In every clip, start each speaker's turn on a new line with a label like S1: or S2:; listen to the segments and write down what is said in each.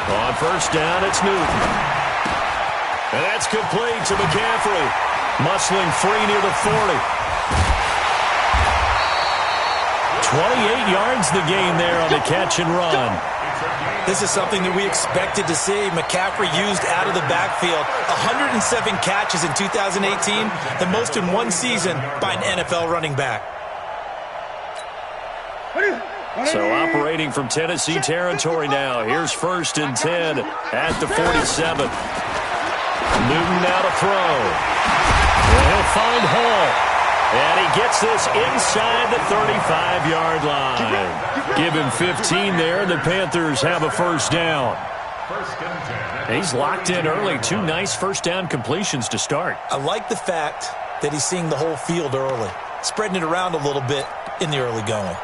S1: On first down, it's Newton. And that's complete to McCaffrey. Muscling free near the 40. 28 yards the gain there on the catch and run.
S2: This is something that we expected to see. McCaffrey used out of the backfield. 107 catches in 2018, the most in one season by an NFL running back.
S1: So operating from Tennessee territory now. Here's first and 10 at the 47. Newton now to throw. And he'll find Hall. And he gets this inside the 35-yard line. Give him 15 there. The Panthers have a first down. He's locked in early. Two nice first down completions to start.
S2: I like the fact that he's seeing the whole field early, spreading it around a little bit in the early going.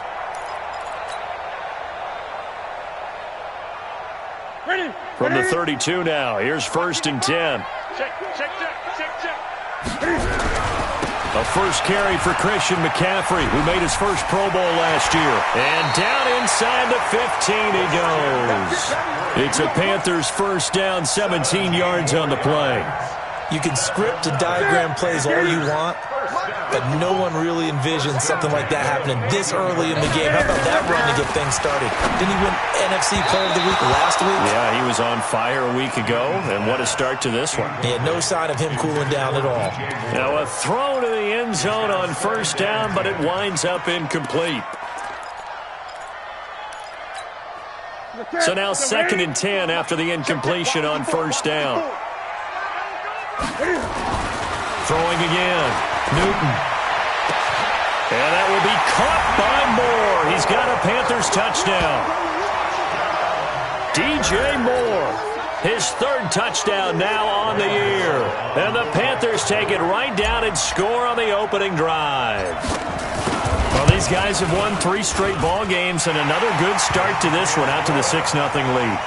S1: From the 32 now, here's first and 10. A first carry for Christian McCaffrey, who made his first Pro Bowl last year. And down inside the 15 he goes. It's a Panthers first down, 17 yards on the play.
S2: You can script and diagram plays all you want, but no one really envisions something like that happening this early in the game. How about that run to get things started? Didn't he win NFC Player of the Week last week?
S1: Yeah, he was on fire a week ago, and what a start to this one.
S2: He had no sign of him cooling down at all.
S1: Now a throw to the end zone on first down, but it winds up incomplete. So now second and 10 after the incompletion on first down. Throwing again. Newton. And that will be caught by Moore. He's got a Panthers touchdown. DJ Moore, his third touchdown now on the year. And the Panthers take it right down and score on the opening drive. Well, these guys have won 3 straight ball games and another good start to this one out to the 6-0 lead.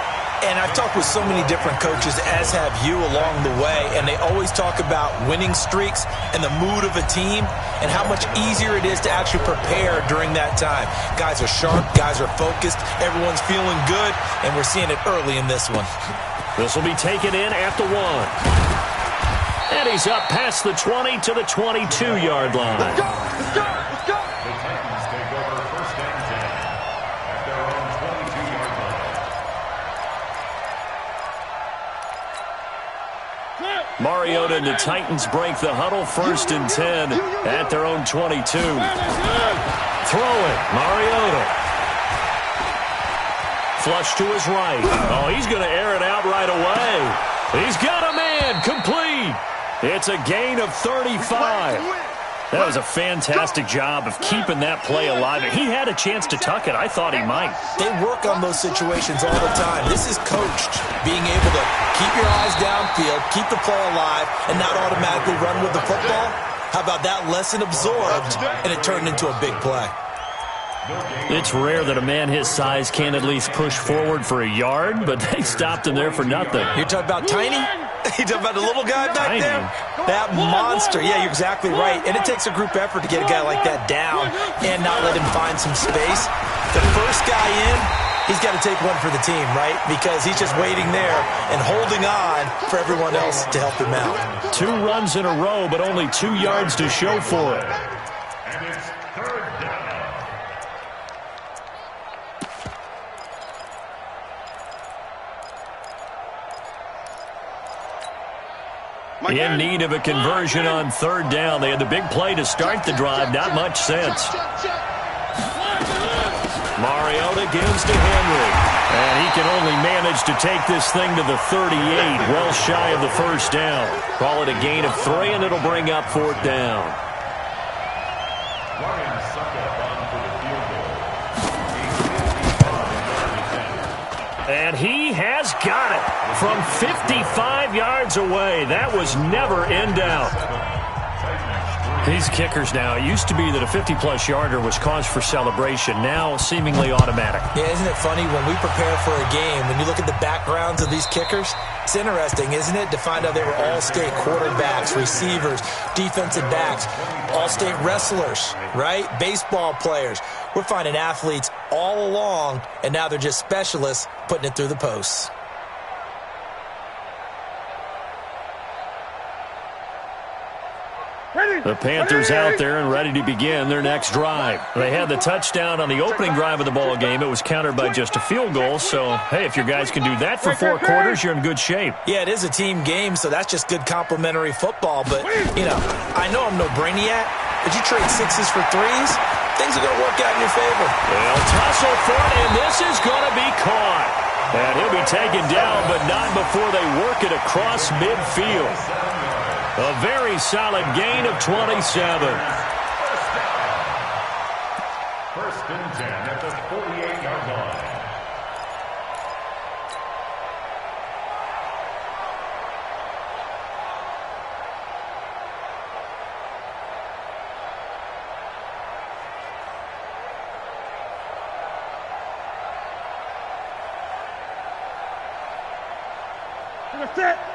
S2: And I've talked with so many different coaches, as have you, along the way, and they always talk about winning streaks and the mood of a team and how much easier it is to actually prepare during that time. Guys are sharp, guys are focused, everyone's feeling good, and we're seeing it early in this one.
S1: This will be taken in at the 1. And he's up past the 20 to the 22-yard line.
S3: Let's go! Let's go! Let's go! The Titans take over first and 10 at their own 22-yard line.
S1: Mariota and the Titans break the huddle, first and 10 at their own 22. Throwing, Mariota. Flush to his right. Oh, he's going to air it out right away. He's got a man, complete. It's a gain of 35. That was a fantastic job of keeping that play alive. He had a chance to tuck it. I thought he might.
S2: They work on those situations all the time. This is coached, being able to keep your eyes downfield, keep the play alive, and not automatically run with the football. How about that lesson absorbed, and it turned into a big play?
S1: It's rare that a man his size can't at least push forward for a yard, but they stopped him there for nothing.
S2: You're talking about tiny? You're talking about the little guy back
S1: Tiny.
S2: there? That monster. Yeah, you're exactly right. And it takes a group effort to get a guy like that down and not let him find some space. The first guy in, he's got to take one for the team, right? Because he's just waiting there and holding on for everyone else to help him out.
S1: 2 runs in a row, but only 2 yards to show for it.
S3: And it's third down.
S1: In need of a conversion on third down. They had the big play to start the drive. Not much sense. Mariota gives to Henry. And he can only manage to take this thing to the 38, well shy of the first down. Call it a gain of 3, and it'll bring up fourth down. And he has got it from 55 yards away. That was never in doubt. These kickers now, it used to be that a 50-plus yarder was cause for celebration. Now, seemingly automatic.
S2: Yeah, isn't it funny when we prepare for a game, when you look at the backgrounds of these kickers, it's interesting, isn't it, to find out they were all-state quarterbacks, receivers, defensive backs, all-state wrestlers, right? Baseball players. We're finding athletes all along, and now they're just specialists putting it through the posts.
S1: The Panthers out there and ready to begin their next drive. They had the touchdown on the opening drive of the ball game. It was countered by just a field goal. So, hey, if your guys can do that for 4 quarters, you're in good shape.
S2: Yeah, it is a team game, so that's just good complimentary football. But, you know, I know I'm no brainiac, but you trade 6s for 3s, things are going to work out in your favor.
S1: They'll tussle for it, and this is going to be caught. And he'll be taken down, but not before they work it across midfield. A very solid gain of 27.
S3: First and 10 at the 48-yard line.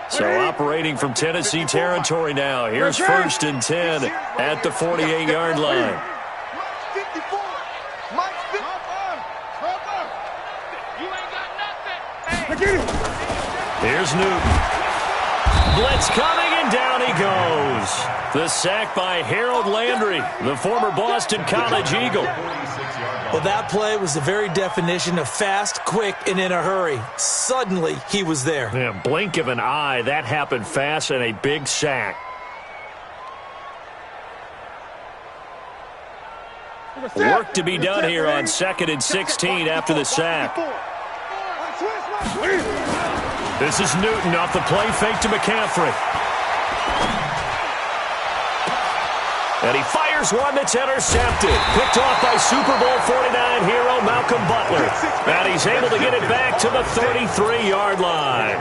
S1: So operating from Tennessee territory now. Here's first and 10 at the 48-yard line. Here's Newton. Blitz coming, and down he goes. The sack by Harold Landry, the former Boston College Eagle.
S2: Well, that play was the very definition of fast, quick, and in a hurry. Suddenly, he was there.
S1: Yeah, blink of an eye, that happened fast, and a big sack. Work to be done here on 2nd and 16 after the sack. This is Newton off the play fake to McCaffrey. And he fires one that's intercepted. Picked off by Super Bowl 49 hero Malcolm Butler. And he's able to get it back to the 33-yard line.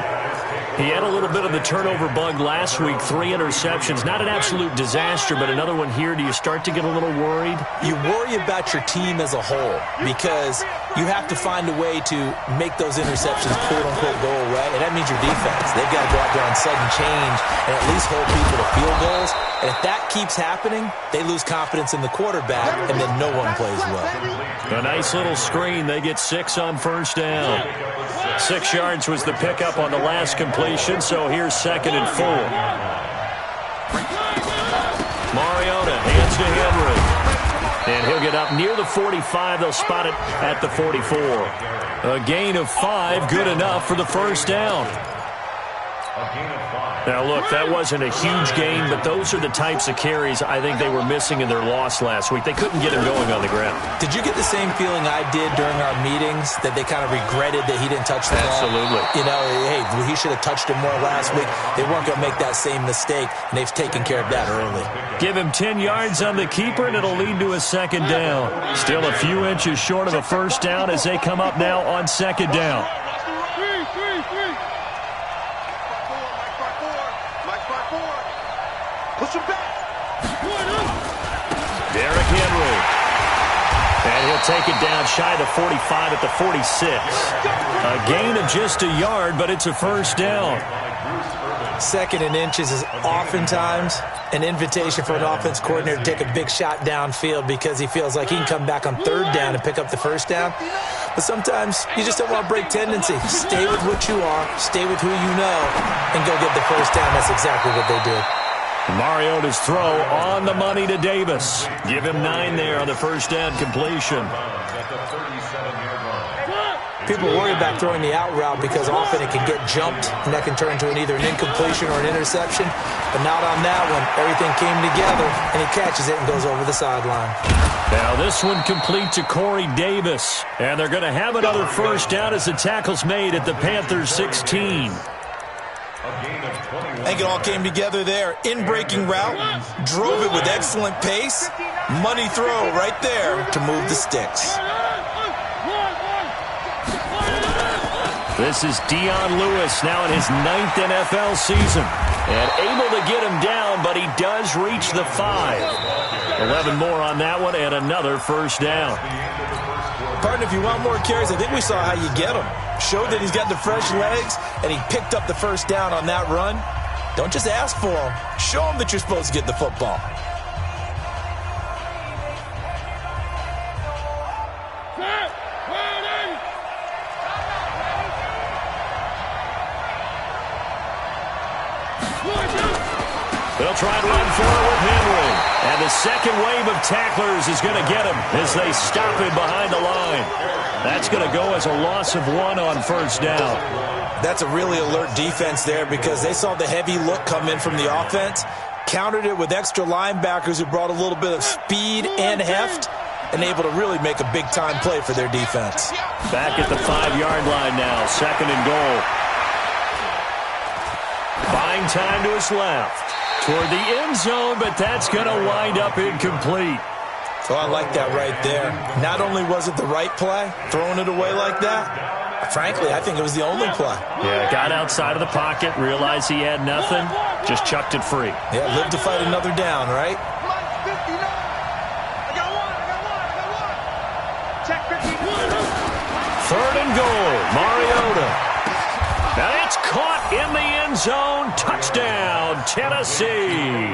S1: He had a little bit of the turnover bug last week. 3 interceptions. Not an absolute disaster, but another one here. Do you start to get a little worried?
S2: You worry about your team as a whole because you have to find a way to make those interceptions, quote-unquote, go away. And that means your defense. They've got to go out there on sudden change and at least hold people to field goals. And if that keeps happening, they lose confidence in the quarterback, and then no one plays well.
S1: A nice little screen. They get 6 on first down. 6 yards was the pickup on the last completion, so here's 2nd and 4. Mariota hands to Henry. And he'll get up near the 45. They'll spot it at the 44. A gain of 5, good enough for the first down. Now, look, that wasn't a huge gain, but those are the types of carries I think they were missing in their loss last week. They couldn't get him going on the ground.
S2: Did you get the same feeling I did during our meetings, that they kind of regretted that he didn't touch the ball?
S1: Absolutely.
S2: You know, hey, he should have touched it more last week. They weren't going to make that same mistake, and they've taken care of that early.
S1: Give him 10 yards on the keeper, and it'll lead to a 2nd down. Still a few inches short of a first down as they come up now on 2nd down. Derrick Henry. And he'll take it down shy of the 45 at the 46. A gain of just a yard, but it's a first down.
S2: 2nd and inches is oftentimes an invitation for an offense coordinator to take a big shot downfield because he feels like he can come back on 3rd down and pick up the first down. But sometimes you just don't want to break tendency. Stay with what you are, stay with who you know, and go get the first down. That's exactly what they did.
S1: Mariota's throw on the money to Davis. Give him 9 there on the first down completion.
S2: People worry about throwing the out route because often it can get jumped, and that can turn into either an incompletion or an interception. But not on that one. Everything came together, and he catches it and goes over the sideline.
S1: Now this one complete to Corey Davis. And they're going to have another first down as the tackle's made at the Panthers 16.
S2: I think it all came together there. In-breaking route, drove it with excellent pace. Money throw right there to move the sticks.
S1: This is Dion Lewis now in his 9th NFL season. And able to get him down, but he does reach the 5. 11 more on that one and another first down.
S2: Partner, if you want more carries, I think we saw how you get them. Showed that he's got the fresh legs, and he picked up the first down on that run. Don't just ask for him. Show him that you're supposed to get the football.
S1: They'll try and run for it with Henry. And the second wave of tacklers is going to get him as they stop him behind the line. That's going to go as a loss of 1 on first down.
S2: That's a really alert defense there because they saw the heavy look come in from the offense, countered it with extra linebackers who brought a little bit of speed and heft, and able to really make a big-time play for their defense.
S1: Back at the 5-yard line now, second and goal. Buying time to his left. Toward the end zone, but that's going to wind up incomplete.
S2: Oh, I like that right there. Not only was it the right play, throwing it away like that, frankly, I think it was the only play.
S1: Yeah, got outside of the pocket, realized he had nothing, just chucked it free.
S2: Yeah, live to fight another down, right?
S1: Third and goal, Mariota. Now it's caught in the end zone. Touchdown, Tennessee.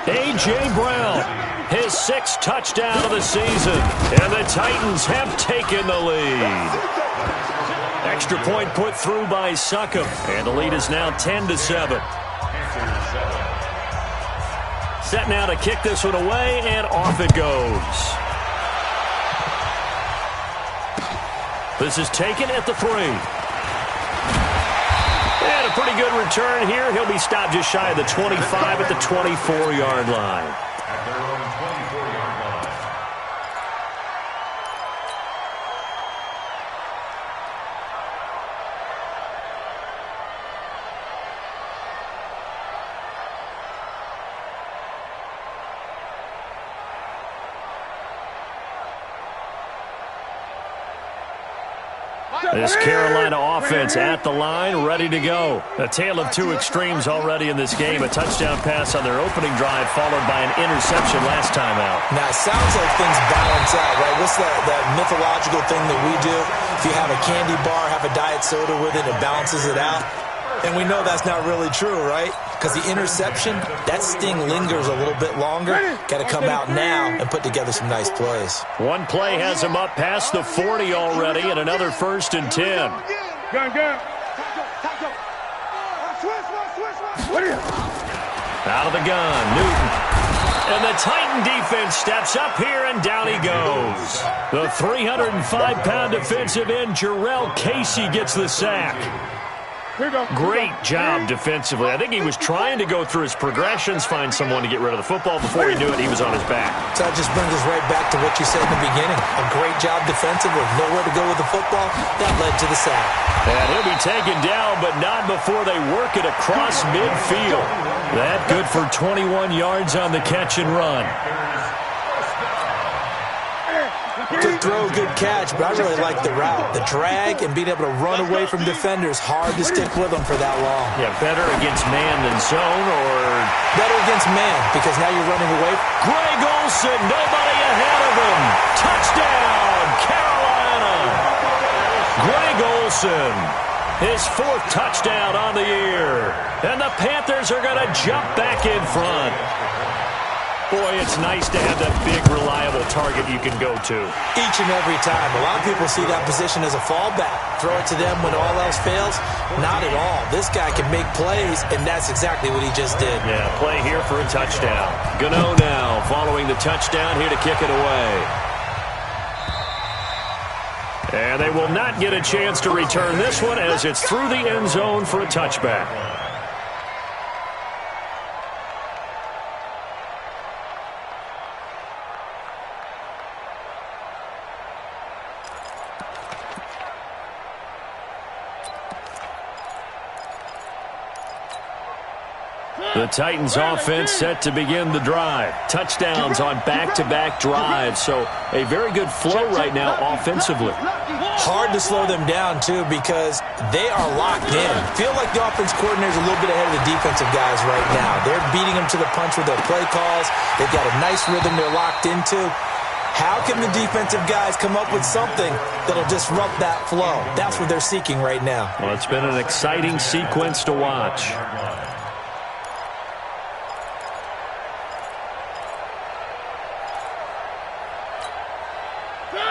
S1: A.J. Brown, his 6th touchdown of the season. And the Titans have taken the lead. Extra point put through by Succop. And the lead is now 10-7. Set now to kick this one away, and off it goes. This is taken at the 3. And a pretty good return here. He'll be stopped just shy of the 25 at the 24-yard line.
S3: At their own 24-yard line.
S1: This Carolina offense at the line, ready to go. A tale of two extremes already in this game. A touchdown pass on their opening drive, followed by an interception last time out.
S2: Now, it sounds like things balance out, right? What's that mythological thing that we do? If you have a candy bar, have a diet soda with it, it balances it out. And we know that's not really true, right? Because the interception, that sting lingers a little bit longer. Got to come out now and put together some nice plays.
S1: One play has him up past the 40 already, and another 1st and 10. Out of the gun, Newton. And the Titan defense steps up here, and down he goes. The 305-pound defensive end, Jarrell Casey, gets the sack. Great job defensively. I think he was trying to go through his progressions, find someone to get rid of the football. Before he knew it, he was on his back.
S2: So that just brings us right back to what you said in the beginning. A great job defensively. Nowhere to go with the football. That led to the sack.
S1: And he'll be taken down, but not before they work it across midfield. That good for 21 yards on the catch and run.
S2: Good throw, good catch, but I really like the route. The drag and being able to run away from defenders, hard to stick with them for that long.
S1: Yeah, better against man than zone, or...
S2: Better against man, because now you're running away.
S1: Greg Olsen, nobody ahead of him. Touchdown, Carolina. Greg Olsen, his 4th touchdown on the year. And the Panthers are going to jump back in front. Boy, it's nice to have that big, reliable target you can go to.
S2: Each and every time. A lot of people see that position as a fallback. Throw it to them when all else fails. Not at all. This guy can make plays, and that's exactly what he just did.
S1: Yeah, play here for a touchdown. Gano now following the touchdown here to kick it away. And they will not get a chance to return this one as it's through the end zone for a touchback. The Titans offense set to begin the drive. Touchdowns on back-to-back drives, so a very good flow right now offensively.
S2: Hard to slow them down, too, because they are locked in. Feel like the offense coordinator's a little bit ahead of the defensive guys right now. They're beating them to the punch with their play calls. They've got a nice rhythm they're locked into. How can the defensive guys come up with something that'll disrupt that flow? That's what they're seeking right now.
S1: Well, it's been an exciting sequence to watch.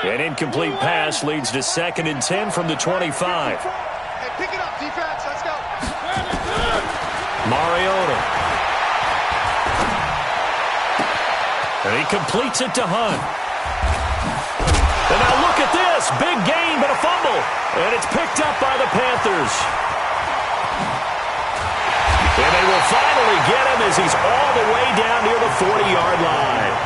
S1: An incomplete pass leads to 2nd and 10 from the 25.
S4: Hey, pick it up, defense. Let's go.
S1: Mariota. And he completes it to Hunt. And now look at this. Big gain, but a fumble. And it's picked up by the Panthers. And they will finally get him as he's all the way down near the 40-yard line.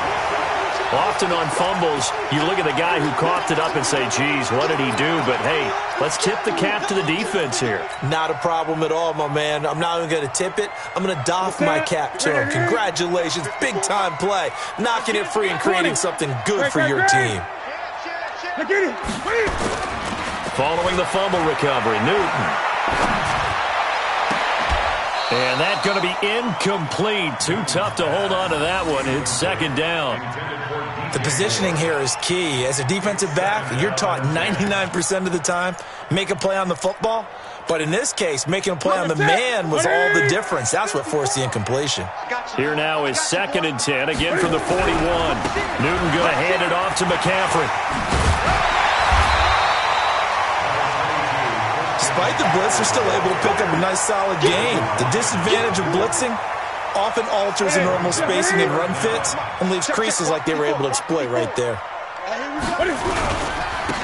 S1: Often on fumbles, you look at the guy who coughed it up and say, geez, what did he do? But, hey, let's tip the cap to the defense here.
S2: Not a problem at all, my man. I'm not even going to tip it. I'm going to doff my cap to him. Congratulations. Big-time play. Knocking it free and creating something good for your team.
S1: Following the fumble recovery, Newton. And that's going to be incomplete. Too tough to hold on to that one. It's second down.
S2: The positioning here is key. As a defensive back, you're taught 99% of the time, make a play on the football. But in this case, making a play on the man was all the difference. That's what forced the incompletion.
S1: Here now is 2nd and 10, again from the 41. Newton going to hand it off to McCaffrey.
S2: Despite the blitz, they're still able to pick up a nice, solid gain. The disadvantage of blitzing often alters the normal spacing and run fits and leaves creases like they were able to exploit right there.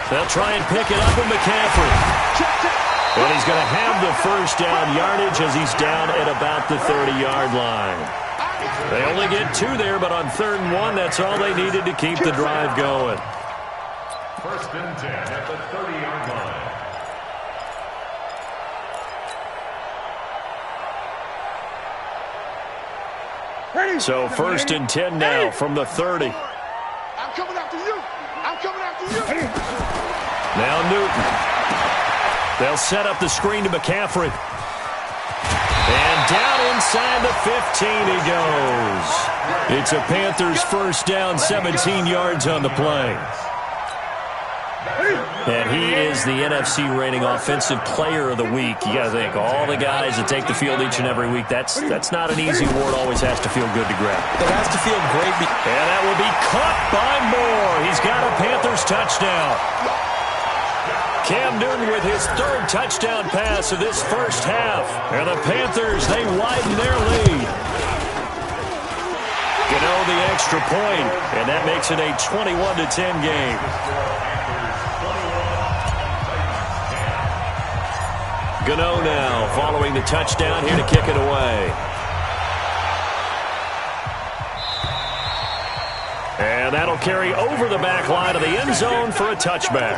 S1: They'll try and pick it up with McCaffrey. And he's going to have the first down yardage as he's down at about the 30-yard line. They only get 2 there, but on 3rd and 1, that's all they needed to keep the drive going.
S3: 1st and 10 at the 30-yard line.
S1: So 1st and 10 now from the 30.
S4: I'm coming after you. I'm coming after you.
S1: Now Newton. They'll set up the screen to McCaffrey. And down inside the 15 he goes. It's a Panthers first down, 17 yards on the play. And he is the NFC reigning offensive player of the week. You got to think, all the guys that take the field each and every week, that's not an easy award. Always has to feel good to grab.
S2: It has to feel great.
S1: And that will be caught by Moore. He's got a Panthers touchdown. Cam Newton with his 3rd touchdown pass of this first half. And the Panthers, they widen their lead. Gano the extra point, and that makes it a 21-10 game. Gano now following the touchdown here to kick it away. And that'll carry over the back line of the end zone for a touchback.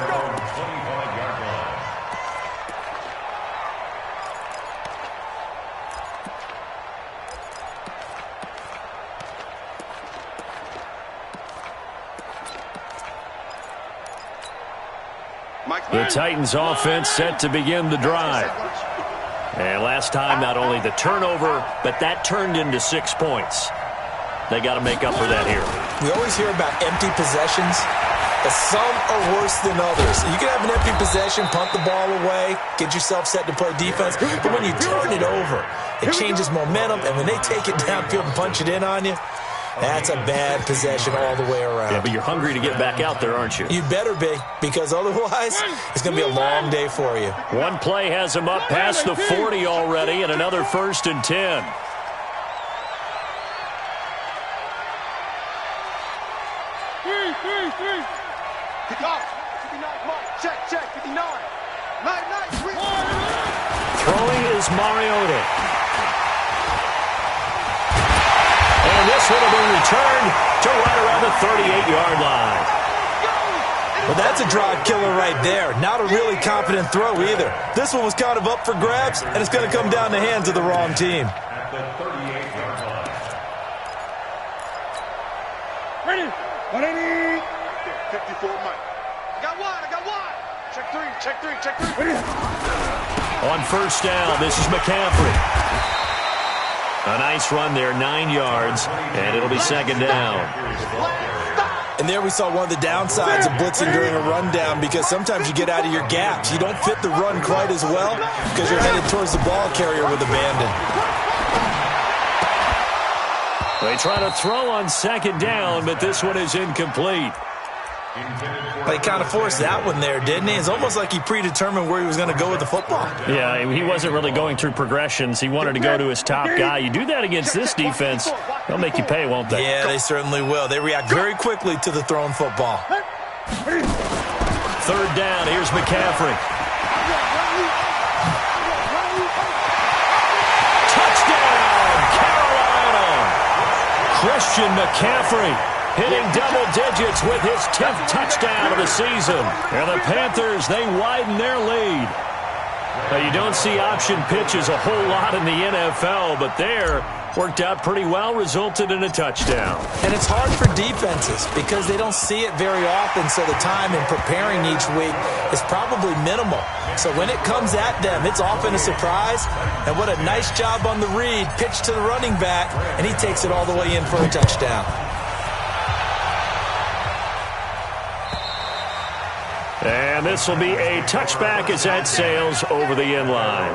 S1: The Titans offense set to begin the drive. And last time, not only the turnover, but that turned into 6 points. They got to make up for that here.
S2: We always hear about empty possessions, but some are worse than others. You can have an empty possession, punt the ball away, get yourself set to play defense, but when you turn it over, it changes momentum, and when they take it downfield and punch it in on you, that's a bad possession all the way around.
S1: Yeah, but you're hungry to get back out there, aren't you?
S2: You better be, because otherwise it's going to be a long day for you.
S1: One play has him up past the 40 already, and another 1st and 10.
S4: Check, 59.
S1: Throwing is Mariota. And this one will be returned to right around the 38-yard line.
S2: Well, that's a drive killer right there. Not a really confident throw either. This one was kind of up for grabs, and it's going to come down the hands of the wrong team.
S3: At the 38-yard line.
S4: Ready. 54 Mike. I got wide. Check three. Ready.
S1: On first down, this is McCaffrey. A nice run there, 9 yards, and it'll be 2nd down.
S2: And there we saw one of the downsides of blitzing during a rundown, because sometimes you get out of your gaps. You don't fit the run quite as well because you're headed towards the ball carrier with abandon.
S1: They try to throw on 2nd down, but this one is incomplete.
S2: He kind of forced that one there, didn't he? It's almost like he predetermined where he was going to go with the football.
S1: Yeah, he wasn't really going through progressions. He wanted to go to his top guy. You do that against this defense, they'll make you pay, won't they?
S2: Yeah, they certainly will. They react very quickly to the thrown football.
S1: Third down, here's McCaffrey. Touchdown, Carolina! Christian McCaffrey hitting double digits with his 10th touchdown of the season. And the Panthers, they widen their lead. Now, you don't see option pitches a whole lot in the NFL, but there worked out pretty well, resulted in a touchdown.
S2: And it's hard for defenses because they don't see it very often, so the time in preparing each week is probably minimal. So when it comes at them, it's often a surprise. And what a nice job on the read. Pitch to the running back, and he takes it all the way in for a touchdown.
S1: And this will be a touchback as that sails over the end line.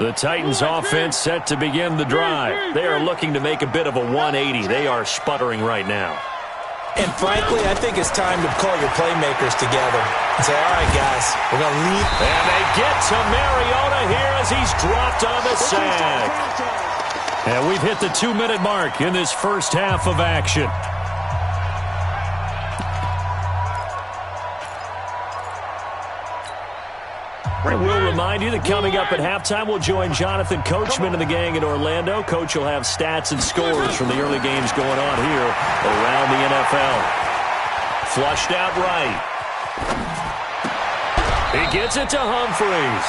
S1: The Titans offense set to begin the drive. They are looking to make a bit of a 180. They are sputtering right now.
S2: And frankly, I think it's time to call your playmakers together and say, all right, guys, we're going to lead.
S1: And they get to Mariota here as he's dropped on the sack. And we've hit the 2-minute mark in this first half of action. We'll remind you that coming up at halftime, we'll join Jonathan Coachman and the gang in Orlando. Coach will have stats and scores from the early games going on here around the NFL. Flushed out right. He gets it to Humphries.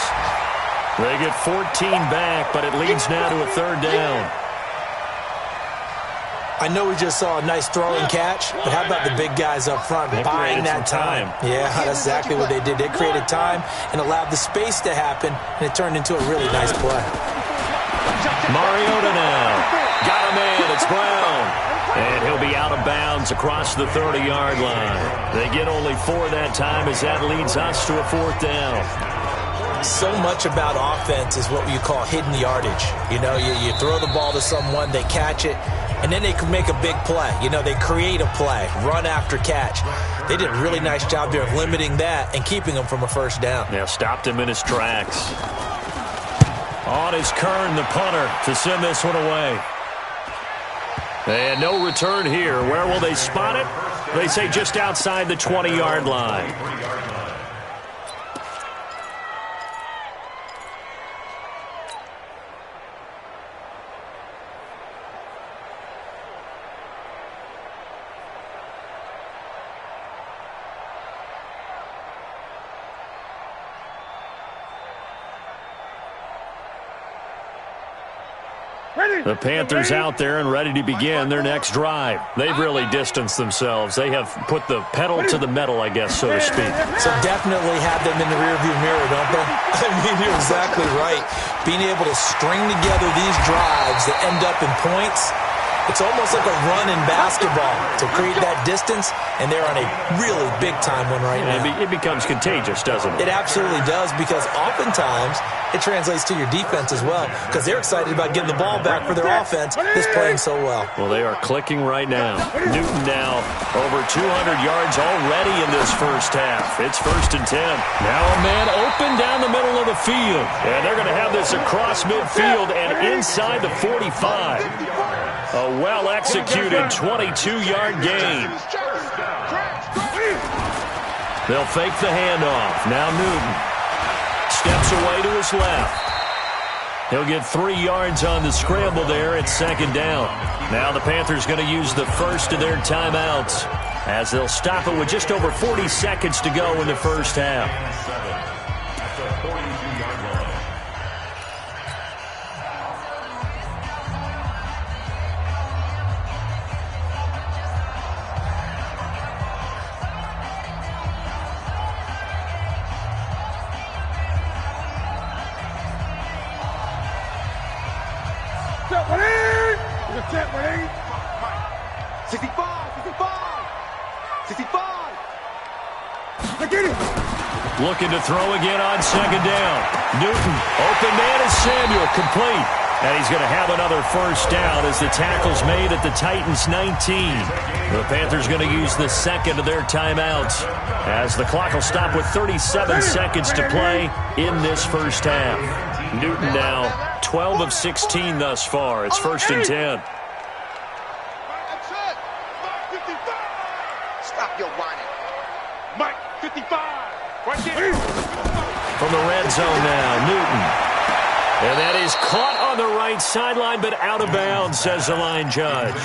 S1: They get 14 back, but it leads now to a third down.
S2: I know we just saw a nice throw and catch, but how about the big guys up front buying that time? Yeah, that's exactly what they did. They created time and allowed the space to happen, and it turned into a really nice play.
S1: Mariota now. Got a man. It's Brown. And he'll be out of bounds across the 30-yard line. They get only 4 that time as that leads us to a fourth down.
S2: So much about offense is what you call hidden yardage. You know, you throw the ball to someone, they catch it, and then they can make a big play. You know, they create a play, run after catch. They did a really nice job there of limiting that and keeping him from a first down.
S1: Yeah, stopped him in his tracks. On is Kern, the punter, to send this one away. And no return here. Where will they spot it? They say just outside the 20-yard line. The Panthers out there and ready to begin their next drive. They've really distanced themselves. They have put the pedal to the metal, I guess, so to speak.
S2: So definitely have them in the rearview mirror, don't they? I mean, you're exactly right. Being able to string together these drives that end up in points, it's almost like a run in basketball to create that distance, and they're on a really big-time one right now.
S1: It becomes contagious, doesn't it?
S2: It absolutely does, because oftentimes it translates to your defense as well, because they're excited about getting the ball back for their offense that's playing so well.
S1: Well, they are clicking right now. Newton now over 200 yards already in this first half. It's 1st and 10. Now a man open down the middle of the field, and they're going to have this across midfield and inside the 45. A well-executed 22-yard gain. They'll fake the handoff. Now Newton steps away to his left. He'll get 3 yards on the scramble there at 2nd down. Now the Panthers going to use the first of their timeouts as they'll stop it with just over 40 seconds to go in the first half. Looking to throw again on second down. Newton, open man is Samuel, complete. And he's going to have another first down as the tackle's made at the Titans 19. The Panthers going to use the second of their timeouts as the clock will stop with 37 seconds to play in this first half. Newton now 12 of 16 thus far. It's 1st and 10.
S4: Stop your whining. Mike, 55. Right there.
S1: From the red zone now, Newton. And that is caught on the right sideline, but out of bounds, says the line judge.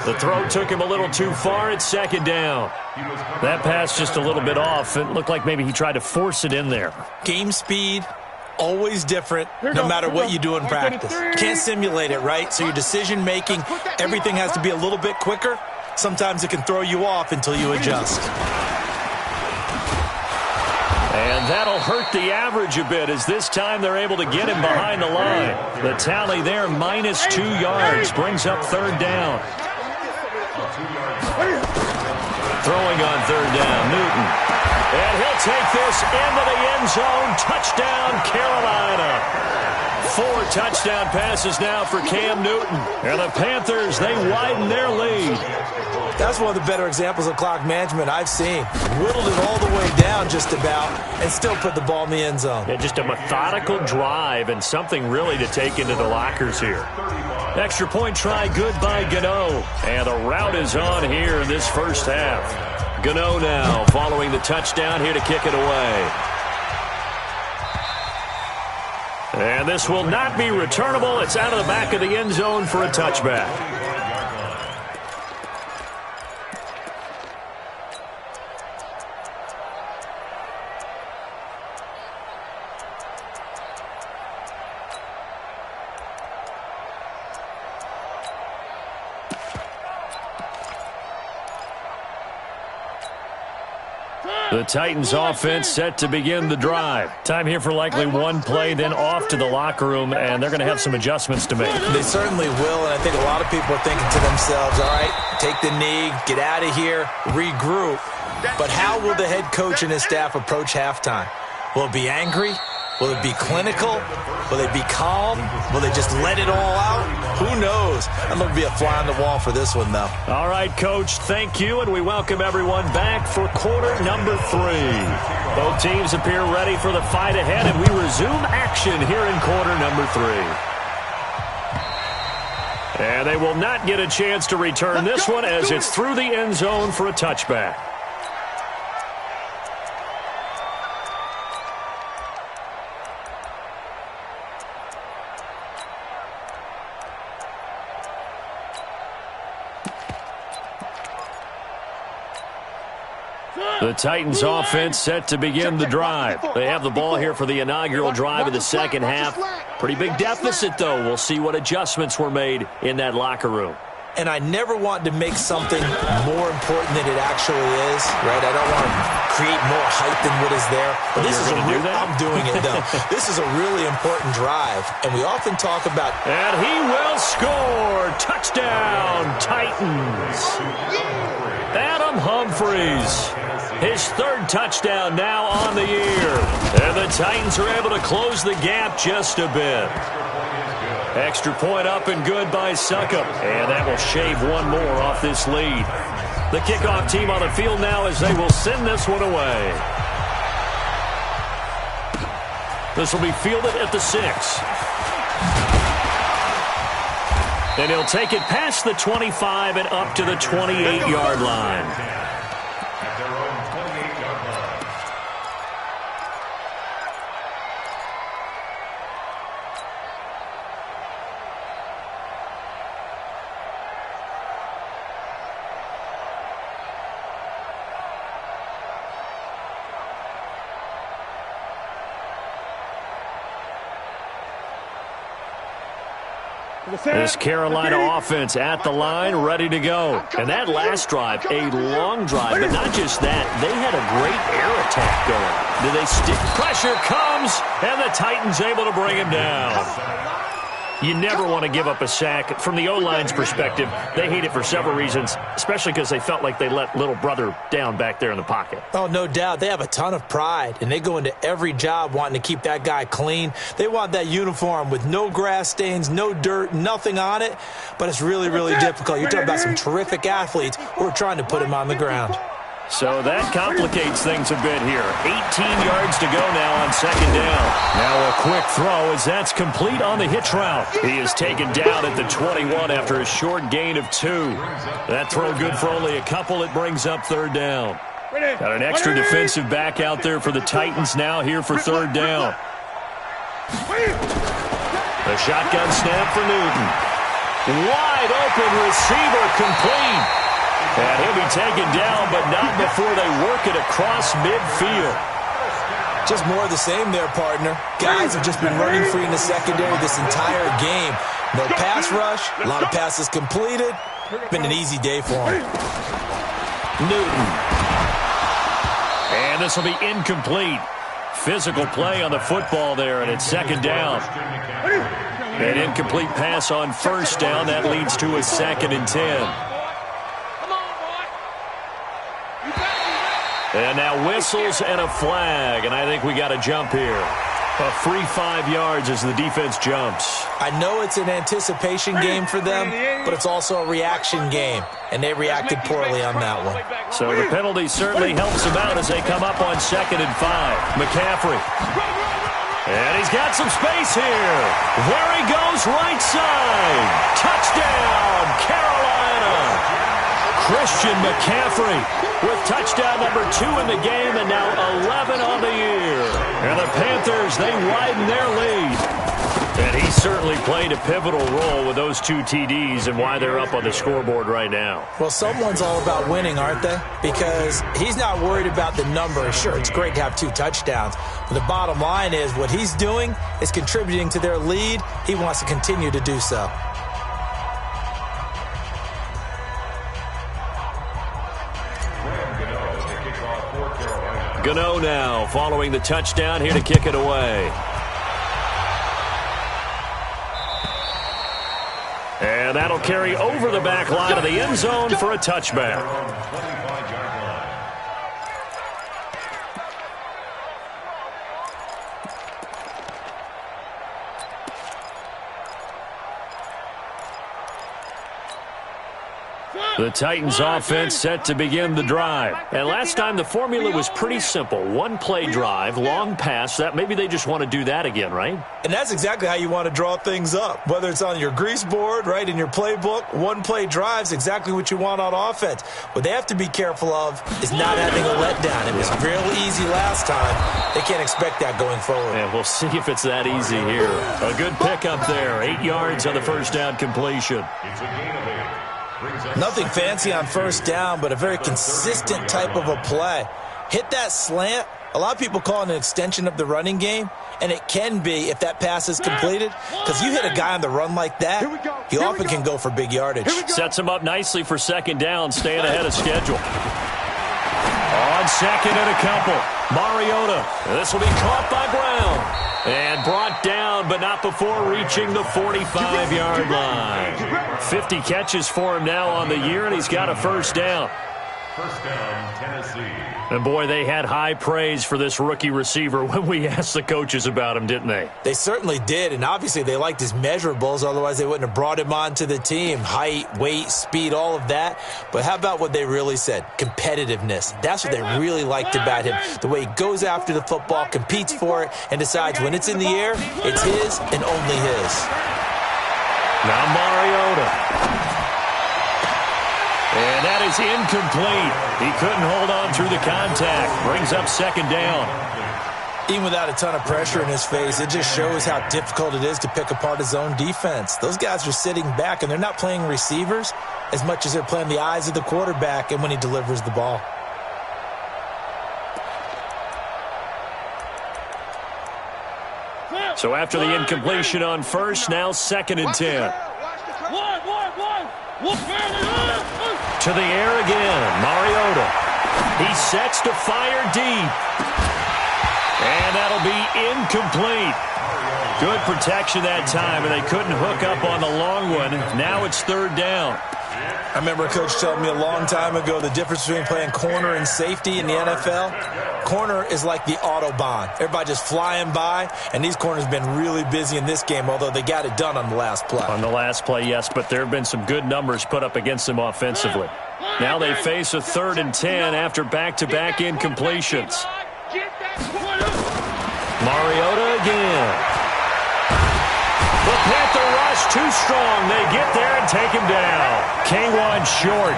S1: The throw took him a little too far. It's second down. That pass just a little bit off. It looked like maybe he tried to force it in there.
S2: Game speed, always different, no matter what you do in practice. You can't simulate it, right? So your decision-making, everything has to be a little bit quicker. Sometimes it can throw you off until you adjust.
S1: And that'll hurt the average a bit as this time they're able to get him behind the line. The tally there, minus 2 yards, brings up third down. Throwing on third down, Newton. And he'll take this into the end zone. Touchdown, Carolina. 4 touchdown passes now for Cam Newton. And the Panthers, they widen their lead.
S2: That's one of the better examples of clock management I've seen. Whittled it all the way down just about and still put the ball in the end zone.
S1: Yeah, just a methodical drive and something really to take into the lockers here. Extra point try good by Gano. And the route is on here in this first half. Gano now following the touchdown here to kick it away. And this will not be returnable. It's out of the back of the end zone for a touchback. The Titans offense set to begin the drive. Time here for likely one play, then off to the locker room, and they're going to have some adjustments to make.
S2: They certainly will, and I think a lot of people are thinking to themselves, all right, take the knee, get out of here, regroup. But how will the head coach and his staff approach halftime? Will it be angry? Will it be clinical? Will they be calm? Will they just let it all out? Who knows? I'd love to be a fly on the wall for this one, though.
S1: All right, Coach, thank you, and we welcome everyone back for quarter number 3. Both teams appear ready for the fight ahead, and we resume action here in quarter number 3. And they will not get a chance to return this one as it's through the end zone for a touchback. The Titans offense set to begin the drive. They have the ball here for the inaugural drive of the second half. Pretty big deficit, though. We'll see what adjustments were made in that locker room.
S2: And I never want to make something more important than it actually is, right? I don't want to create more hype than what is there. But this is I'm doing it, though. This is a really important drive, and we often talk about...
S1: And he will score! Touchdown, Titans! Adam Humphries. His third touchdown now on the year. And the Titans are able to close the gap just a bit. Extra point up and good by Succop. And that will shave one more off this lead. The kickoff team on the field now as they will send this one away. This will be fielded at the 6. And he'll take it past the 25 and up to the 28-yard line. This Carolina offense at the line, ready to go. And that last drive, a long drive, but not just that. They had a great air attack going. Do they stick? Pressure comes, and the Titans able to bring him down. You never want to give up a sack. From the O-line's perspective, they hate it for several reasons, especially because they felt like they let little brother down back there in the pocket.
S2: Oh, no doubt. They have a ton of pride, and they go into every job wanting to keep that guy clean. They want that uniform with no grass stains, no dirt, nothing on it, but it's really, really difficult. You're talking about some terrific athletes who are trying to put him on the ground.
S1: So that complicates things a bit here. 18 yards to go now on second down. Now a quick throw as that's complete on the hitch route. He is taken down at the 21 after a short gain of 2. That throw good for only a couple. It brings up third down. Got an extra defensive back out there for the Titans now here for third down. The shotgun snap for Newton. Wide open receiver complete. And he'll be taken down, but not before they work it across midfield.
S2: Just more of the same there, partner. Guys have just been running free in the secondary this entire game. No pass rush, a lot of passes completed. Been an easy day for him.
S1: Newton. And this will be incomplete. Physical play on the football there, and it's second down. An incomplete pass on first down. That leads to a 2nd and 10. And now whistles and a flag, and I think we got a jump here. A free 5 yards as the defense jumps.
S2: I know it's an anticipation game for them, but it's also a reaction game, and they reacted poorly on that one.
S1: So the penalty certainly helps them out as they come up on 2nd and 5. McCaffrey. And he's got some space here. There he goes, right side. Touchdown, Carolina. Christian McCaffrey with touchdown number 2 in the game and now 11 on the year. And the Panthers, they widen their lead. And he certainly played a pivotal role with those 2 TDs and why they're up on the scoreboard right now.
S2: Well, someone's all about winning, aren't they? Because he's not worried about the number. Sure, it's great to have 2 touchdowns. But the bottom line is what he's doing is contributing to their lead. He wants to continue to do so.
S1: Gano now following the touchdown here to kick it away. And that'll carry over the back line of the end zone for a touchback. The Titans offense set to begin the drive. And last time the formula was pretty simple. 1 play drive, long pass. That maybe they just want to do that again, right?
S2: And that's exactly how you want to draw things up. Whether it's on your grease board, right, in your playbook, 1 play drive is exactly what you want on offense. What they have to be careful of is not having a letdown. It was real easy last time. They can't expect that going forward.
S1: And we'll see if it's that easy here. A good pickup there. 8 yards on the first down completion.
S3: It's a gain of 8.
S2: Nothing fancy on first down, but a very consistent type of a play. Hit that slant. A lot of people call it an extension of the running game, and it can be if that pass is completed, because you hit a guy on the run like that, he often can go for big yardage.
S1: Sets him up nicely for second down, staying ahead of schedule. On second and a couple, Mariota. This will be caught by Brown. And brought down, but not before reaching the 45-yard line. 50 catches for him now on the year, and he's got a first down.
S3: First down, Tennessee.
S1: And, boy, they had high praise for this rookie receiver when we asked the coaches about him, didn't they?
S2: They certainly did, and obviously they liked his measurables. Otherwise, they wouldn't have brought him onto the team. Height, weight, speed, all of that. But how about what they really said? Competitiveness. That's what they really liked about him. The way he goes after the football, competes for it, and decides when it's in the air, it's his and only his.
S1: Now Mariota. And that is incomplete. He couldn't hold on through the contact. Brings up second down.
S2: Even without a ton of pressure in his face, it just shows how difficult it is to pick apart his own defense. Those guys are sitting back, and they're not playing receivers as much as they're playing the eyes of the quarterback and when he delivers the ball.
S1: So after the incompletion on first, now 2nd and 10. To the air again, Mariota. He sets to fire deep. And that'll be incomplete. Good protection that time, and they couldn't hook up on the long one. Now it's third down.
S2: I remember a coach telling me a long time ago the difference between playing corner and safety in the NFL. Corner is like the Autobahn. Everybody just flying by, and these corners have been really busy in this game, although they got it done on the last play.
S1: On the last play, yes, but there have been some good numbers put up against them offensively. Now they face a 3rd and 10 after back-to-back incompletions. Mariota again. The Panther rush too strong. They get there and take him down. K1 short.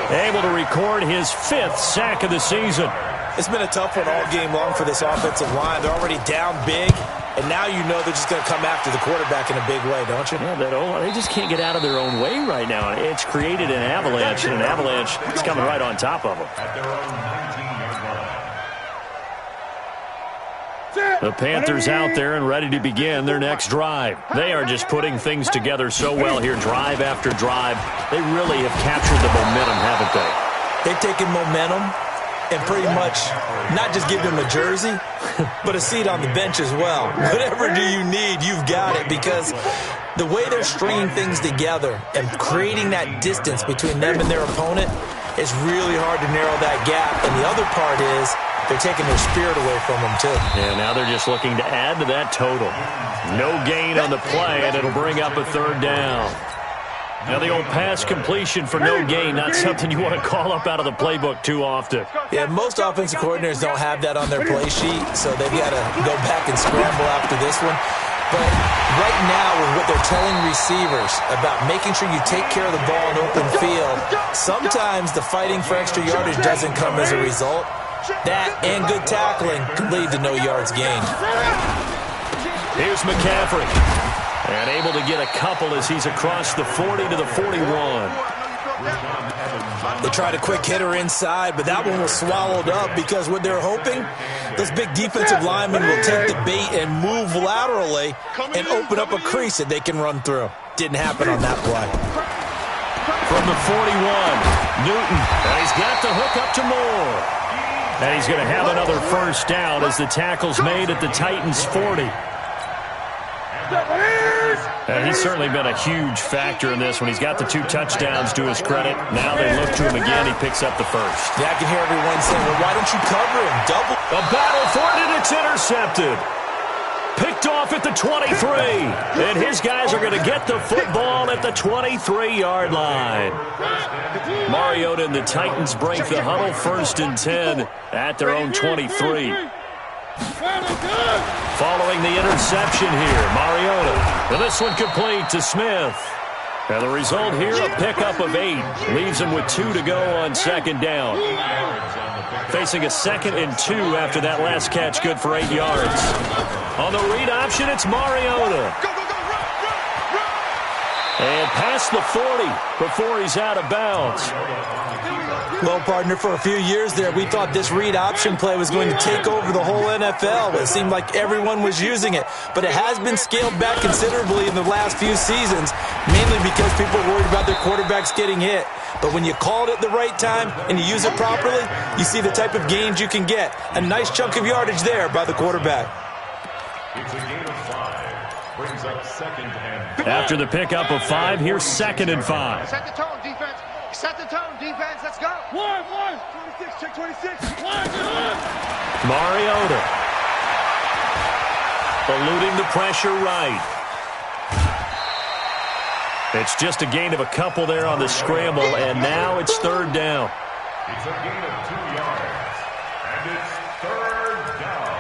S1: Able to record his 5th sack of the season.
S2: It's been a tough one all game long for this offensive line. They're already down big, and now you know they're just going to come after the quarterback in a big way, don't you?
S1: Yeah, they just can't get out of their own way right now. It's created an avalanche, and an avalanche is coming right on top of them.
S3: At their own 19-yard line.
S1: The Panthers out there and ready to begin their next drive. They are just putting things together so well here, drive after drive. They really have captured the momentum, haven't they?
S2: They've taken momentum and pretty much not just give them a jersey, but a seat on the bench as well. Whatever do you need, you've got it, because the way they're stringing things together and creating that distance between them and their opponent, it's really hard to narrow that gap. And the other part is they're taking their spirit away from them, too.
S1: Yeah, now they're just looking to add to that total. No gain on the play, and it'll bring up a 3rd down. Now, the old pass completion for no gain, not something you want to call up out of the playbook too often.
S2: Yeah, most offensive coordinators don't have that on their play sheet, so they've got to go back and scramble after this one. But right now, with what they're telling receivers about making sure you take care of the ball in open field, sometimes the fighting for extra yardage doesn't come as a result. That and good tackling can lead to no yards gained.
S1: Here's McCaffrey. And able to get a couple as he's across the 40 to the 41.
S2: They tried a quick hitter inside, but that one was swallowed up because what they're hoping, those big defensive linemen will take the bait and move laterally and open up a crease that they can run through. Didn't happen on that play.
S1: From the 41, Newton, and he's got the hook up to Moore. And he's going to have another 1st down as the tackle's made at the Titans' 40. And he's certainly been a huge factor in this one. He's got the 2 touchdowns to his credit. Now they look to him again. He picks up the 1st.
S2: Yeah, I can hear everyone saying, well, why don't you cover him? Double.
S1: A battle for it, and it's intercepted. Picked off at the 23. And his guys are going to get the football at the 23-yard line. Mariota and the Titans break the huddle, 1st and 10 at their own 23. Following the interception here, Mariota. Well, this one complete to Smith. And the result here, a pickup of 8. Leaves him with 2 to go on 2nd down. Facing a 2nd and 2 after that last catch, good for 8 yards. On the read option, it's Mariota. And past the 40 before he's out of bounds.
S2: Well, partner, for a few years there, we thought this read option play was going to take over the whole NFL. It seemed like everyone was using it. But it has been scaled back considerably in the last few seasons, mainly because people are worried about their quarterbacks getting hit. But when you call it at the right time and you use it properly, you see the type of gains you can get. A nice chunk of yardage there by the quarterback.
S3: It's a gain of 5. Brings up 2nd and 5.
S1: After the pickup of 5, here's 2nd and 5.
S4: Set the tone, defense. Set the tone, defense. Let's go. 1, 26, check 26.
S1: Mariota. Eluding the pressure right. It's just a gain of a couple there on the scramble, and now it's 3rd down.
S3: It's a gain of 2 yards. And it's 3rd down.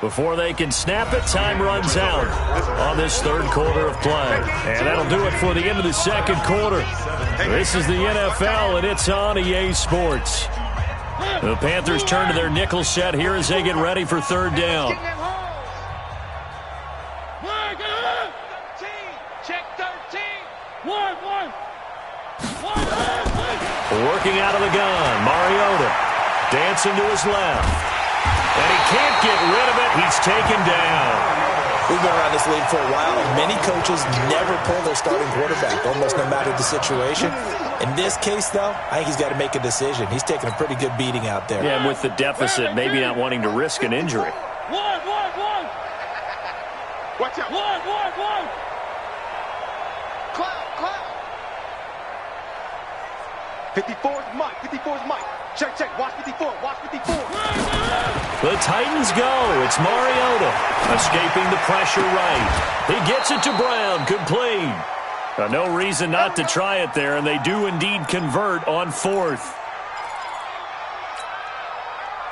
S1: Before they can snap it, time runs out on this 3rd quarter of play. And that'll do it for the end of the 2nd quarter. This is the NFL, and it's on EA Sports. The Panthers turn to their nickel set here as they get ready for 3rd down.
S4: Check 13.
S1: Working out of the gun, Mariota dancing to his left. And he can't get rid of it. He's taken down.
S2: We've been around this league for a while, and many coaches never pull their starting quarterback, almost no matter the situation. In this case, though, I think he's got to make a decision. He's taking a pretty good beating out there.
S1: Yeah, and with the deficit, maybe not wanting to risk an injury.
S4: One. Watch out. One. Cloud. 54's Mike. Check. Watch 54.
S1: The Titans go. It's Mariota escaping the pressure right. He gets it to Brown. Complete. No reason not to try it there, and they do indeed convert on fourth.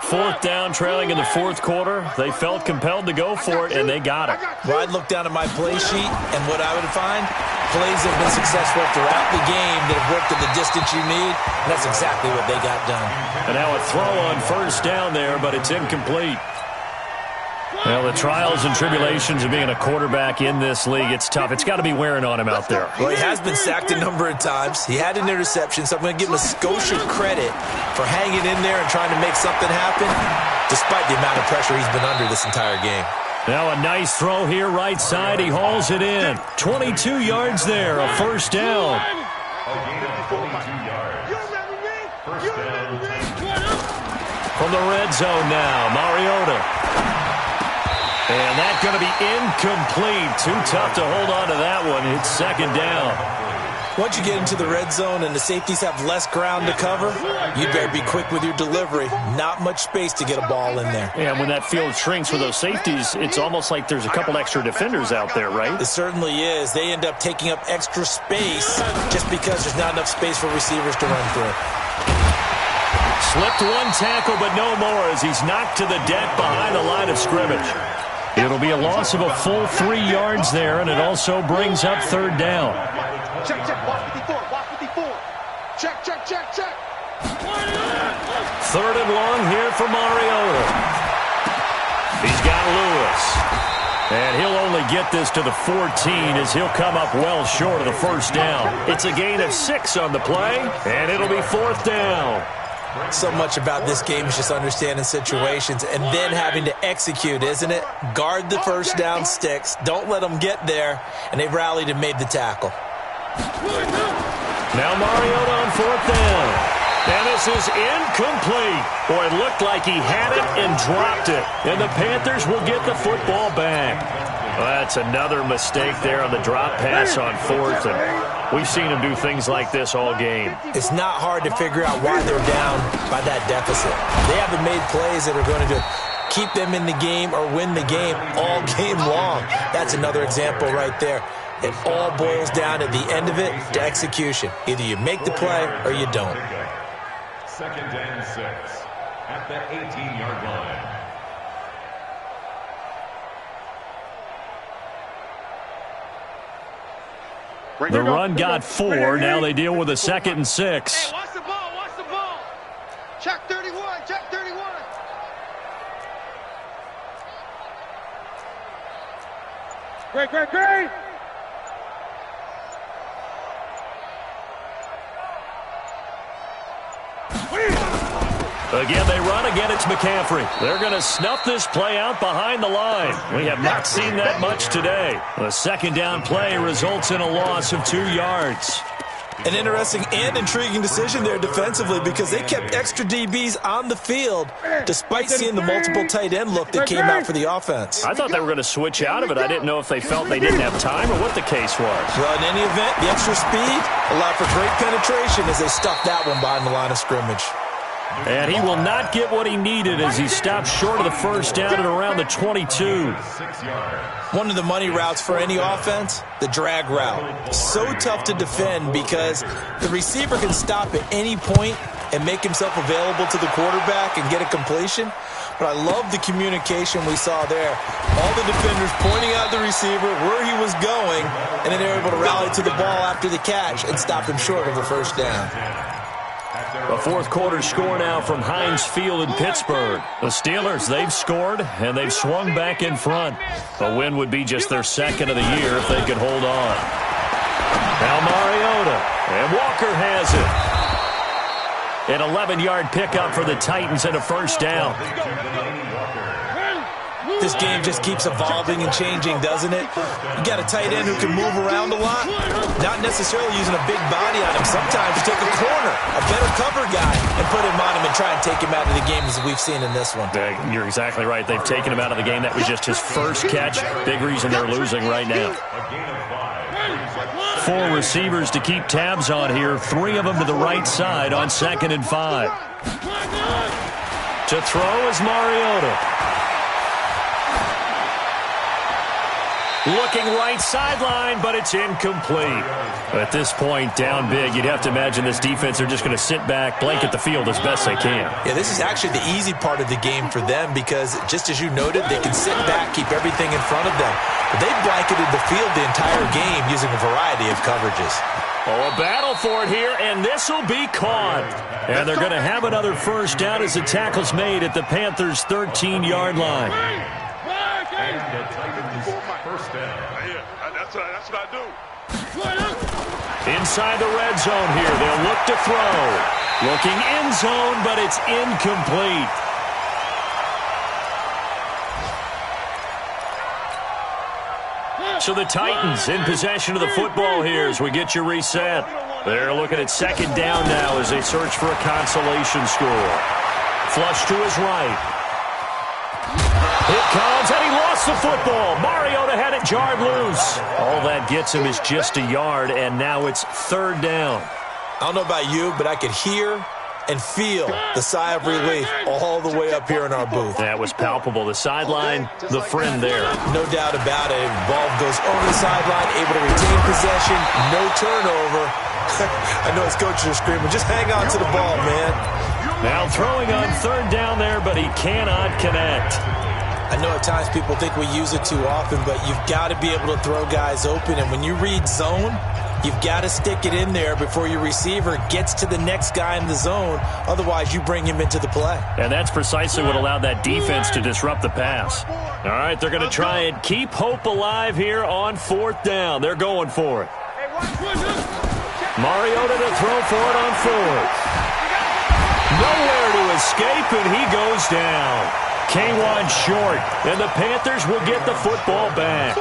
S1: Fourth down, trailing in the fourth quarter. They felt compelled to go for it, and they got it.
S2: Well, I'd look down at my play sheet, and what I would find, plays have been successful throughout the game that have worked at the distance you need, and that's exactly what they got done.
S1: And now a throw on first down there, but it's incomplete. Well, the trials and tribulations of being a quarterback in this league, it's tough. It's got to be wearing on him out there.
S2: Well, he has been sacked a number of times. He had an interception, so I'm going to give him a Scotia credit for hanging in there and trying to make something happen, despite the amount of pressure he's been under this entire game.
S1: Now a nice throw here, right side. He hauls it in. 22 yards there, a first down.
S3: A gain of 22 yards. First down, Titans.
S1: From the red zone now, Mariota. And that's going to be incomplete. Too tough to hold on to that one. It's second down.
S2: Once you get into the red zone and the safeties have less ground to cover, you better be quick with your delivery. Not much space to get a ball in there.
S1: Yeah, and when that field shrinks with those safeties, it's almost like there's a couple extra defenders out there, right?
S2: It certainly is. They end up taking up extra space just because there's not enough space for receivers to run through.
S1: Slipped one tackle, but no more as he's knocked to the deck behind the line of scrimmage. It'll be a loss of a full 3 yards there, and it also brings up third down.
S4: Check. Watch 54. Check.
S1: Third and long here for Mariota. He's got Lewis. And he'll only get this to the 14 as he'll come up well short of the first down. It's a gain of 6 on the play, and it'll be fourth down.
S2: So much about this game is just understanding situations and then having to execute, isn't it? Guard the first down sticks. Don't let them get there. And they've rallied and made the tackle.
S1: Now Mariota on fourth down. And this is incomplete. Boy, it looked like he had it and dropped it. And the Panthers will get the football back. Well, that's another mistake there on the drop pass on fourth. And we've seen him do things like this all game.
S2: It's not hard to figure out why they're down by that deficit. They haven't made plays that are going to keep them in the game or win the game all game long. That's another example right there. It all boils down at the end of it to execution. Either you make the play or you don't.
S3: Second and 6 at the 18-yard line.
S1: The run got 4. Now they deal with a second and 6.
S4: Hey, watch the ball. Check 31. Great.
S1: Again, they run. Again, it's McCaffrey. They're going to snuff this play out behind the line. We have not seen that much today. The second down play results in a loss of 2 yards.
S2: An interesting and intriguing decision there defensively because they kept extra DBs on the field despite seeing the multiple tight end look that came out for the offense.
S1: I thought they were going to switch out of it. I didn't know if they felt they didn't have time or what the case was.
S2: Well, in any event, the extra speed allowed for great penetration as they stuffed that one behind the line of scrimmage.
S1: And he will not get what he needed as he stopped short of the first down at around the 22.
S2: One of the money routes for any offense, the drag route. So tough to defend because the receiver can stop at any point and make himself available to the quarterback and get a completion. But I love the communication we saw there. All the defenders pointing out the receiver, where he was going, and then they were able to rally to the ball after the catch and stop him short of a first down.
S1: A fourth quarter score now from Heinz Field in Pittsburgh. The Steelers, they've scored, and they've swung back in front. A win would be just their second of the year if they could hold on. Now Mariota, and Walker has it. An 11-yard pickup for the Titans and a first down.
S2: This game just keeps evolving and changing, doesn't it? You got a tight end who can move around a lot, not necessarily using a big body on him. Sometimes you take a corner, a better cover guy, and put him on him and try and take him out of the game, as we've seen in this one.
S1: You're exactly right. They've taken him out of the game. That was just his first catch. Big reason they're losing right now. 4 receivers to keep tabs on here. 3 of them to the right side on 2nd and 5. To throw is Mariota. Looking right sideline, but it's incomplete. At this point, down big, you'd have to imagine this defense are just going to sit back, blanket the field as best they can.
S2: Yeah, this is actually the easy part of the game for them because, just as you noted, they can sit back, keep everything in front of them. But they've blanketed the field the entire game using a variety of coverages.
S1: Oh, a battle for it here, and this will be caught. And they're going to have another first down as the tackle's made at the Panthers' 13-yard line.
S3: First down.
S4: That's what I do.
S1: Inside the red zone here, they'll look to throw. Looking end zone, but it's incomplete. So the Titans in possession of the football here as we get you reset. They're looking at 2nd down now as they search for a consolation score. Flush to his right. It comes, and he lost the football. Mariota had it jarred loose. All that gets him is just a yard, and now it's 3rd down.
S2: I don't know about you, but I could hear and feel the sigh of relief all the way up here in our booth.
S1: That was palpable. The sideline, the friend there.
S2: No doubt about it. Ball goes over the sideline, able to retain possession, no turnover. I know his coaches are screaming, just hang on to the ball, man.
S1: Now throwing on 3rd down there, but he cannot connect.
S2: I know at times people think we use it too often, but you've got to be able to throw guys open. And when you read zone, you've got to stick it in there before your receiver gets to the next guy in the zone. Otherwise, you bring him into the play.
S1: And that's precisely what allowed that defense to disrupt the pass. All right, they're going to try and keep hope alive here on 4th down. They're going for it. Mariota to throw for it on 4th. Nowhere to escape, and he goes down. K1 short, and the Panthers will get the football back.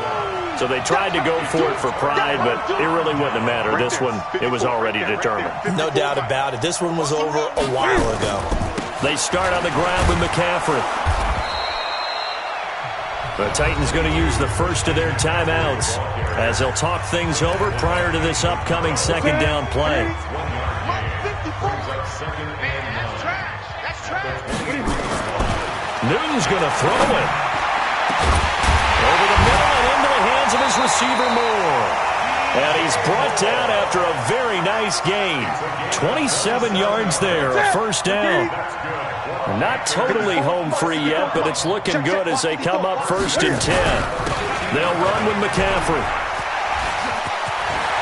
S1: So they tried to go for it for pride, but it really wouldn't have mattered. This one, it was already determined.
S2: No doubt about it. This one was over a while ago.
S1: They start on the ground with McCaffrey. The Titans going to use the first of their timeouts as they'll talk things over prior to this upcoming 2nd down play. Newton's going to throw it. Over the middle and into the hands of his receiver Moore. And he's brought down after a very nice gain. 27 yards there, a first down. Not totally home free yet, but it's looking good as they come up 1st and 10. They'll run with McCaffrey.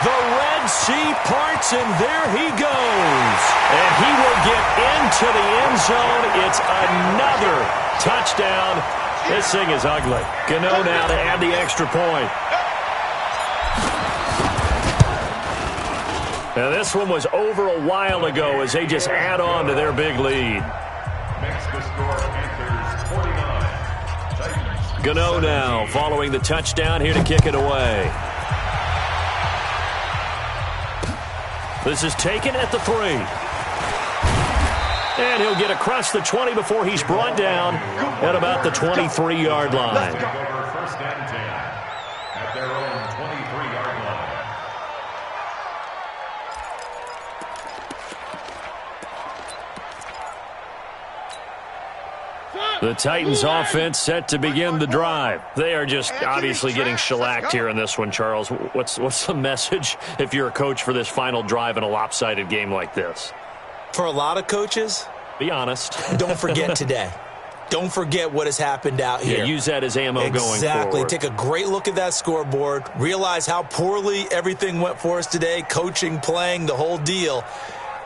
S1: The Red Sea parts, and there he goes. And he will get into the end zone. It's another touchdown. This thing is ugly. Gano now to add the extra point. Now this one was over a while ago as they just add on to their big lead.
S3: Makes the score Panthers 49.
S1: Gano now following the touchdown here to kick it away. This is taken at the 3. And he'll get across the 20 before he's brought down at about the 23-yard line.
S3: Take over 1st and 10 at their own 23-yard line.
S1: The Titans offense set to begin the drive. They are just obviously getting shellacked here in this one, Charles. What's the message if you're a coach for this final drive in a lopsided game like this?
S2: For a lot of coaches,
S1: be honest.
S2: Don't forget today. Don't forget what has happened out here.
S1: Yeah, use that as ammo going forward.
S2: Exactly. Take a great look at that scoreboard. Realize how poorly everything went for us today. Coaching, playing, the whole deal.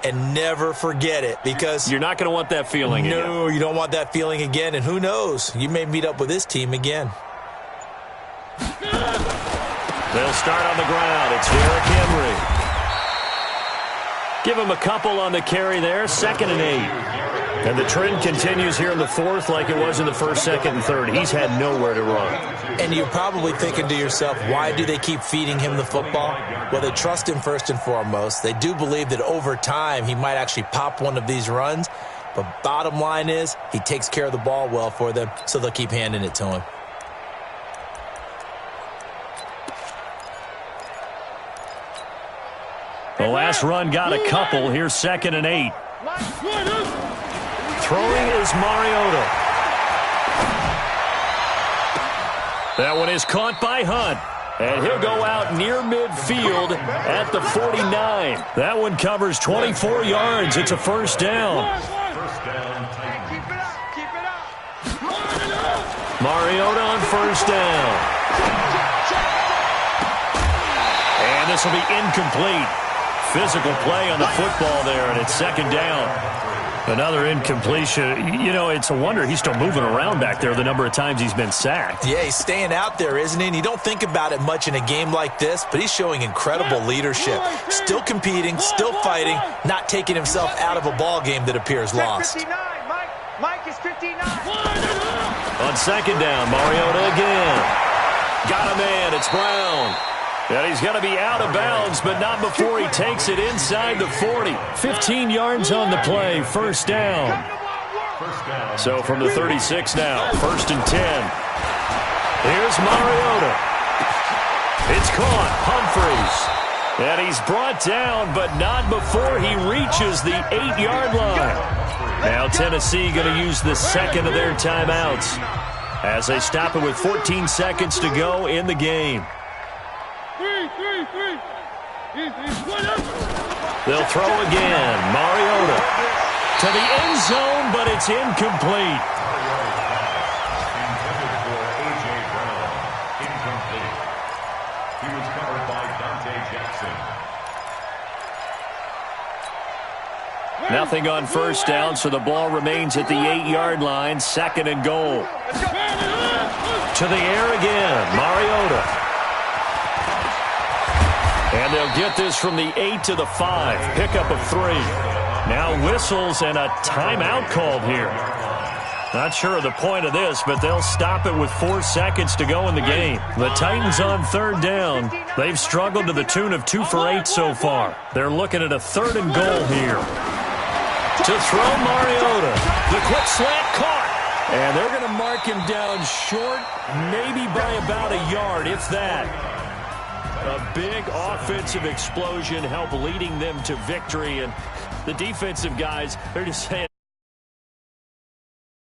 S2: And never forget it, because
S1: you're not going to want that feeling again.
S2: No, you don't want that feeling again. And who knows? You may meet up with this team again.
S1: They'll start on the ground. It's Derrick Henry. Give him a couple on the carry there. 2nd and 8. And the trend continues here in the fourth like it was in the first, second, and third. He's had nowhere to run.
S2: And you're probably thinking to yourself, why do they keep feeding him the football? Well, they trust him first and foremost. They do believe that over time he might actually pop one of these runs. But bottom line is he takes care of the ball well for them, so they'll keep handing it to him.
S1: The last run got a couple. Here's 2nd and 8. Throwing is Mariota. That one is caught by Hunt. And he'll go out near midfield at the 49. That one covers 24 yards. It's a first down.
S4: Keep it up. Keep it up.
S1: Mariota on first down. And this will be incomplete. Physical play on the football there, and it's 2nd down. Another incompletion. You know, it's a wonder he's still moving around back there the number of times he's been sacked.
S2: Yeah, he's staying out there, isn't he? And you don't think about it much in a game like this, but he's showing incredible leadership. Still competing, still fighting, not taking himself out of a ball game that appears lost.
S4: 59, Mike is 59.
S1: On 2nd down, Mariota again. Got a man, it's Brown. And he's going to be out of bounds, but not before he takes it inside the 40. 15 yards on the play, first down. So from the 36 now, 1st and 10. Here's Mariota. It's caught, Humphreys. And he's brought down, but not before he reaches the 8-yard line. Now Tennessee going to use the second of their timeouts as they stop it with 14 seconds to go in the game. They'll throw again. Mariota to the end zone, but it's incomplete.
S3: Intended for A.J. Brown. Incomplete. He was covered by Dante Jackson.
S1: Nothing on first down, so the ball remains at the 8-yard line. 2nd and goal. To the air again. Mariota. And they'll get this from the 8 to the 5. Pickup of 3. Now whistles and a timeout called here. Not sure of the point of this, but they'll stop it with 4 seconds to go in the game. The Titans on 3rd down. They've struggled to the tune of 2 for 8 so far. They're looking at a 3rd and goal here. To throw Mariota. The quick slant caught. And they're going to mark him down short, maybe by about a yard, if that. A big offensive explosion helped leading them to victory, and the defensive guys, they're just saying,